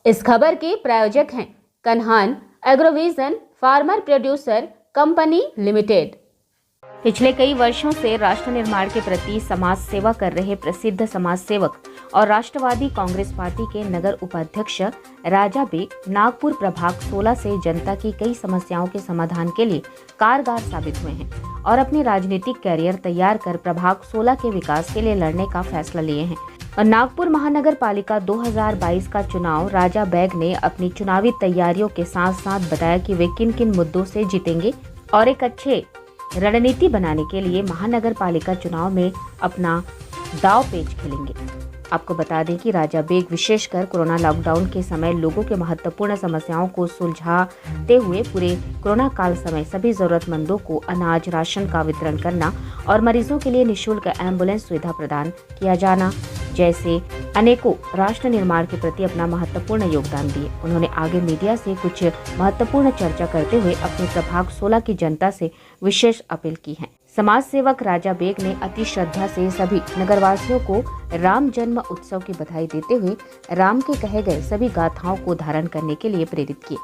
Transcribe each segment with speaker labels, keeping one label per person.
Speaker 1: इस खबर के प्रायोजक हैं Kanhan Agrovision farmer producer company limited. पिछले कई वर्षों से राष्ट्र निर्माण के प्रति समाज सेवा कर रहे प्रसिद्ध समाज सेवक और राष्ट्रवादी कांग्रेस पार्टी के नगर उपाध्यक्ष राजा बेग नागपुर प्रभाग 16 से जनता की कई समस्याओं के समाधान के लिए कारगर साबित हुए हैं और अपने राजनीतिक कैरियर तैयार कर प्रभाग 16 के विकास के लिए लड़ने का फैसला लिए हैं। और नागपुर महानगर पालिका 2022 का चुनाव राजा बेग ने अपनी चुनावी तैयारियों के साथ साथ बताया कि वे किन किन मुद्दों से जीतेंगे और एक अच्छे रणनीति बनाने के लिए महानगर पालिका चुनाव में अपना दांव पेच खेलेंगे। आपको बता दें कि राजा बेग विशेषकर कोरोना लॉकडाउन के समय लोगों के महत्वपूर्ण समस्याओं को सुलझाते हुए पूरे कोरोना काल समय सभी जरूरतमंदों को अनाज राशन का वितरण करना और मरीजों के लिए निःशुल्क एम्बुलेंस सुविधा प्रदान किया जाना जैसे अनेकों राष्ट्र निर्माण के प्रति अपना महत्वपूर्ण योगदान दिए। उन्होंने आगे मीडिया से कुछ महत्वपूर्ण चर्चा करते हुए अपने प्रभाग 16 की जनता से विशेष अपील की है। समाज सेवक राजा बेग ने अति श्रद्धा से सभी नगरवासियों को राम जन्म उत्सव की बधाई देते हुए राम के कहे गए सभी गाथाओं को धारण करने के लिए प्रेरित किए।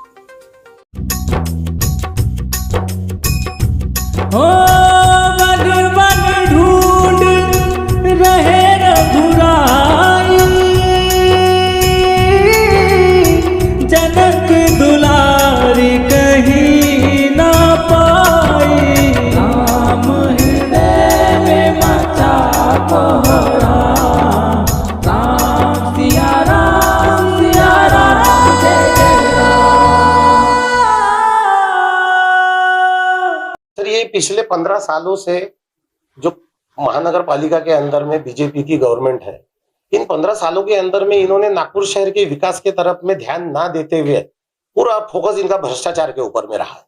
Speaker 2: जनक दुलारी कहीं ना पाई, राम हृदय में मचा कोहराम, राम सिया राम जय जय राम।
Speaker 3: सर, ये पिछले 15 सालों से जो महानगर पालिका के अंदर में बीजेपी की गवर्नमेंट है, इन 15 सालों के अंदर में इन्होंने नागपुर शहर के विकास के तरफ में ध्यान ना देते हुए पूरा फोकस इनका भ्रष्टाचार के ऊपर में रहा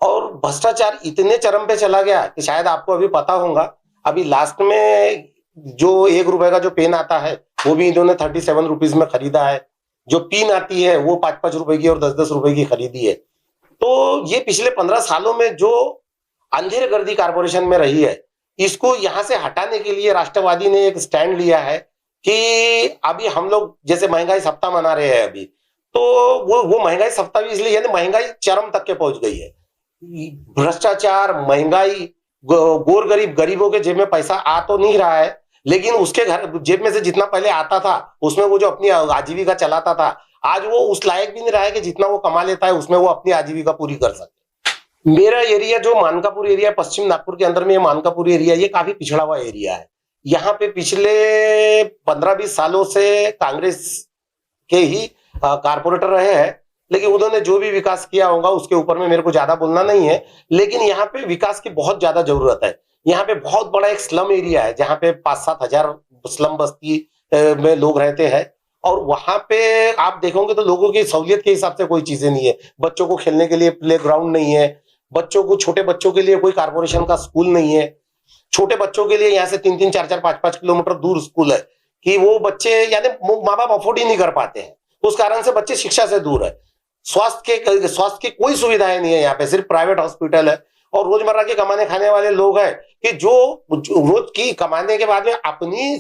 Speaker 3: और भ्रष्टाचार इतने चरम पे चला गया कि शायद आपको अभी पता होगा, अभी लास्ट में जो 1 रुपए का जो पेन आता है वो भी इन्होंने 37 रुपीज में खरीदा है। जो पिन आती है वो 5-5 रुपए की और 10-10 रुपए की खरीदी है। तो ये पिछले 15 सालों में जो अंधेर गर्दी कारपोरेशन में रही है, इसको यहाँ से हटाने के लिए राष्ट्रवादी ने एक स्टैंड लिया है कि अभी हम लोग जैसे महंगाई सप्ताह मना रहे हैं अभी, तो वो महंगाई सप्ताह भी इसलिए यानी महंगाई चरम तक के पहुंच गई है। भ्रष्टाचार, महंगाई, गोर गरीब गरीबों के जेब में पैसा आ तो नहीं रहा है, लेकिन उसके घर जेब में से जितना पहले आता था उसमें वो जो अपनी आजीविका चलाता था, आज वो उस लायक भी नहीं रहा है कि जितना वो कमा लेता है उसमें वो अपनी आजीविका पूरी कर सके। मेरा एरिया जो मानकापुर एरिया, पश्चिम नागपुर के अंदर में ये मानकापुर एरिया, ये काफी पिछड़ा हुआ एरिया है। यहाँ पे पिछले 15-20 सालों से कांग्रेस के ही कारपोरेटर रहे हैं, लेकिन उन्होंने जो भी विकास किया होगा उसके ऊपर में मेरे को ज्यादा बोलना नहीं है। लेकिन यहाँ पे विकास की बहुत ज्यादा जरूरत है। यहाँ पे बहुत बड़ा एक स्लम एरिया है जहाँ पे 5-7 हजार स्लम बस्ती में लोग रहते हैं और वहां पे आप देखोगे तो लोगों की सहूलियत के हिसाब से कोई चीजें नहीं है। बच्चों को खेलने के लिए प्ले ग्राउंड नहीं है, बच्चों को, छोटे बच्चों के लिए कोई कारपोरेशन का स्कूल नहीं है। छोटे बच्चों के लिए यहाँ से 3-3, 4-4, 5-5 किलोमीटर दूर स्कूल है कि वो बच्चे यानी माँ बाप अफोर्ड ही नहीं कर पाते हैं। उस कारण से बच्चे शिक्षा से दूर है। स्वास्थ्य की कोई सुविधाएं नहीं है। यहाँ पे सिर्फ प्राइवेट हॉस्पिटल है और रोजमर्रा के कमाने खाने वाले लोग हैं कि जो रोज की कमाने के बाद में अपनी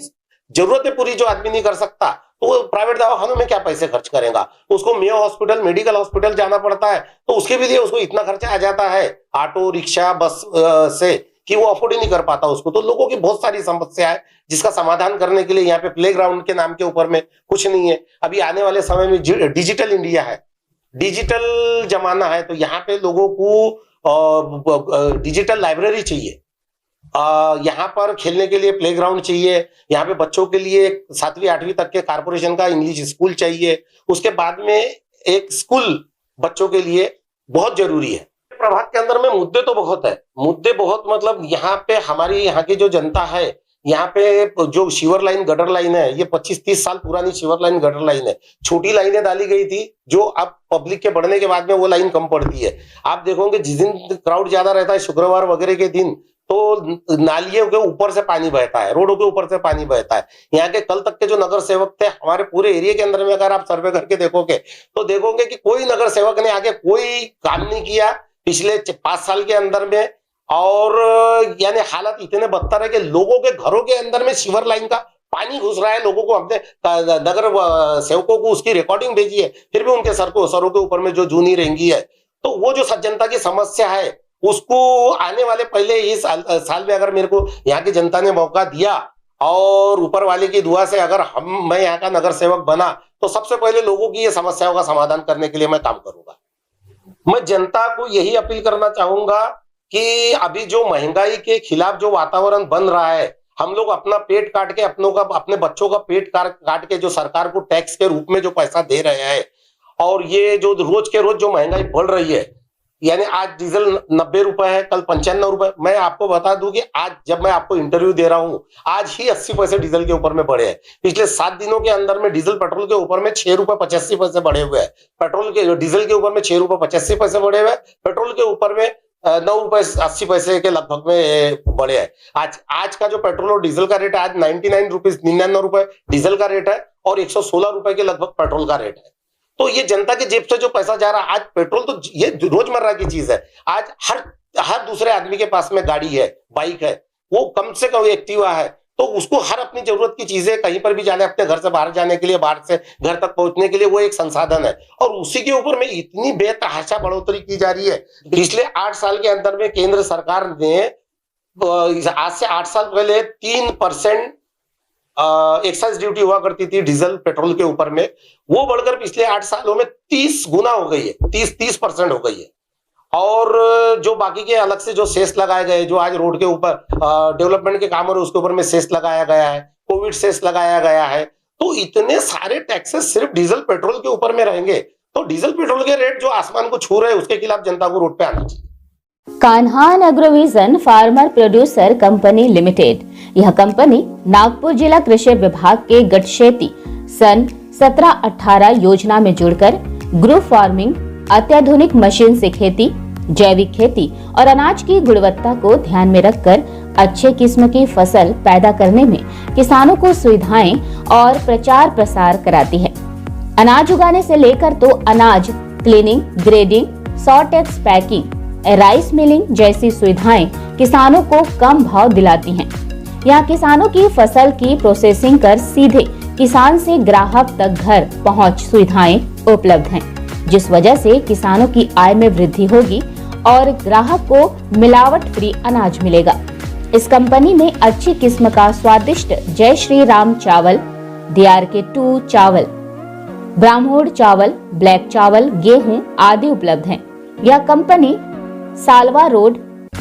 Speaker 3: जरूरतें पूरी जो आदमी नहीं कर सकता तो वो प्राइवेट दवाखानों में क्या पैसे खर्च करेगा। उसको मेयो हॉस्पिटल, मेडिकल हॉस्पिटल जाना पड़ता है तो उसके भी लिए उसको इतना खर्चा आ जाता है ऑटो रिक्शा बस से कि वो अफोर्ड ही नहीं कर पाता उसको। तो लोगों की बहुत सारी समस्या है जिसका समाधान करने के लिए यहाँ पे प्लेग्राउंड के नाम के ऊपर में कुछ नहीं है। अभी आने वाले समय में डिजिटल इंडिया है, डिजिटल जमाना है, तो यहाँ पे लोगों को डिजिटल लाइब्रेरी चाहिए, यहाँ पर खेलने के लिए प्लेग्राउंड चाहिए, यहाँ पे बच्चों के लिए 7वीं 8वीं तक के कारपोरेशन का इंग्लिश स्कूल चाहिए, उसके बाद में एक स्कूल बच्चों के लिए बहुत जरूरी है। प्रभाग के अंदर में मुद्दे तो बहुत है, मुद्दे बहुत मतलब यहाँ पे हमारी यहाँ की जो जनता है, यहाँ पे जो शिवर लाइन गटर लाइन है, ये 25-30 साल पुरानी शिवर लाइन गटर लाइन है। छोटी लाइनें डाली गई थी जो अब पब्लिक के बढ़ने के बाद में वो लाइन कम पड़ती है। आप देखोगे जिस दिन क्राउड ज्यादा रहता है, शुक्रवार वगैरह के दिन, तो नालियों के ऊपर से पानी बहता है, रोडों के ऊपर से पानी बहता है। यहाँ के कल तक के जो नगर सेवक थे हमारे पूरे एरिया के अंदर में, अगर आप सर्वे करके देखोगे तो देखोगे कि कोई नगर सेवक ने आगे कोई काम नहीं किया पिछले 5 साल के अंदर में। और यानी हालत इतने बदतर है कि लोगों के घरों के अंदर में सीवर लाइन का पानी घुस रहा है लोगों को, अपने नगर सेवकों को उसकी रिकॉर्डिंग भेजी है, फिर भी उनके सरों के ऊपर में जो जूनी रेंगी है। तो वो जो जनता की समस्या है उसको आने वाले पहले इस साल में अगर मेरे को यहाँ की जनता ने मौका दिया और ऊपर वाले की दुआ से अगर मैं यहाँ का नगर सेवक बना तो सबसे पहले लोगों की ये समस्याओं का समाधान करने के लिए मैं काम करूंगा। मैं जनता को यही अपील करना चाहूंगा कि अभी जो महंगाई के खिलाफ जो वातावरण बन रहा है, हम लोग अपना पेट काट के अपने बच्चों का पेट काट के जो सरकार को टैक्स के रूप में जो पैसा दे रहे हैं, और ये जो रोज के रोज जो महंगाई बढ़ रही है, यानी आज डीजल 90 रुपए है, कल 95 रुपए। मैं आपको बता दूं कि आज जब मैं आपको इंटरव्यू दे रहा हूं, आज ही 80 पैसे डीजल के ऊपर में बढ़े हैं। पिछले 7 दिनों के अंदर में डीजल पेट्रोल के ऊपर में 6 रुपए 85 पैसे बढ़े हुए हैं। डीजल के ऊपर में 6 रुपए 85 पैसे बढ़े हुए हैं, पेट्रोल के ऊपर में 9 रुपए 80 पैसे के लगभग में बढ़े हैं। आज का जो पेट्रोल और डीजल का रेट है, आज 99 रुपए डीजल का रेट है और 116 रुपए के लगभग पेट्रोल का रेट है। तो ये जनता के जेब से जो पैसा जा रहा है, आज पेट्रोल तो ये रोजमर्रा की चीज है। आज हर दूसरे आदमी के पास में गाड़ी है, बाइक है, वो कम से कम एक्टिवा है, तो उसको हर अपनी जरूरत की चीजें कहीं पर भी जाने, अपने घर से बाहर जाने के लिए, बाहर से घर तक पहुंचने के लिए वो एक संसाधन है। और उसी के ऊपर में इतनी बेतहाशा बढ़ोतरी की जा रही है। पिछले 8 साल के अंदर में केंद्र सरकार ने आज से 8 साल पहले 3% एक्साइज ड्यूटी हुआ करती थी डीजल पेट्रोल के ऊपर में, वो बढ़कर पिछले 8 सालों में 30 गुना हो गई है, 30% हो गई है। और जो बाकी के अलग से जो सेस लगाए गए, जो आज रोड के ऊपर डेवलपमेंट के काम हो रहे उसके ऊपर में सेस लगाया गया है, कोविड सेस लगाया गया है, तो इतने सारे टैक्सेस सिर्फ डीजल पेट्रोल के ऊपर में रहेंगे तो डीजल पेट्रोल के रेट जो आसमान को छू रहे हैं उसके खिलाफ जनता को रोड पे आना चाहिए।
Speaker 1: Kanhan agrovision farmer producer company limited, यह कंपनी नागपुर जिला कृषि विभाग के गटशेती सन 17-18 योजना में जुड़कर ग्रुप फार्मिंग, अत्याधुनिक मशीन से खेती, जैविक खेती और अनाज की गुणवत्ता को ध्यान में रखकर अच्छे किस्म की फसल पैदा करने में किसानों को सुविधाएं और प्रचार प्रसार कराती है। अनाज उगाने से लेकर तो अनाज cleaning, grading, sortex packing, rice milling जैसी सुविधाएं किसानों को कम भाव दिलाती हैं। यहाँ किसानों की फसल की प्रोसेसिंग कर सीधे किसान से ग्राहक तक घर पहुँच सुविधाएं उपलब्ध हैं, जिस वजह से किसानों की आय में वृद्धि होगी और ग्राहक को मिलावट फ्री अनाज मिलेगा। इस कंपनी में अच्छी किस्म का स्वादिष्ट जय श्री राम चावल, DRK2 चावल, ब्राह्मोड़ चावल, ब्लैक चावल, गेहूं आदि उपलब्ध हैं। यह कंपनी सालवा रोड,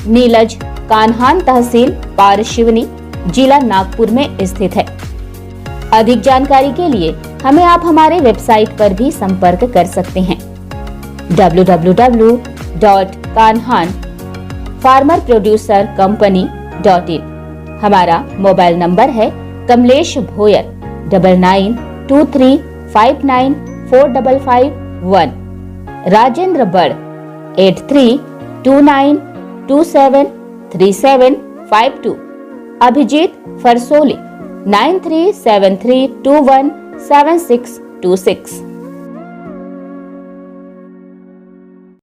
Speaker 1: नीलज, कान्हान तहसील, पारशिवनी, जिला नागपुर में स्थित है। अधिक जानकारी के लिए हमें आप हमारे वेबसाइट पर भी संपर्क कर सकते हैं www.kanhanfarmerproducercompany.in। हमारा मोबाइल नंबर है कमलेश भोयर 9923594551, राजेंद्र बड़ 8329273752, अभिजीत फरसोली 9373217626।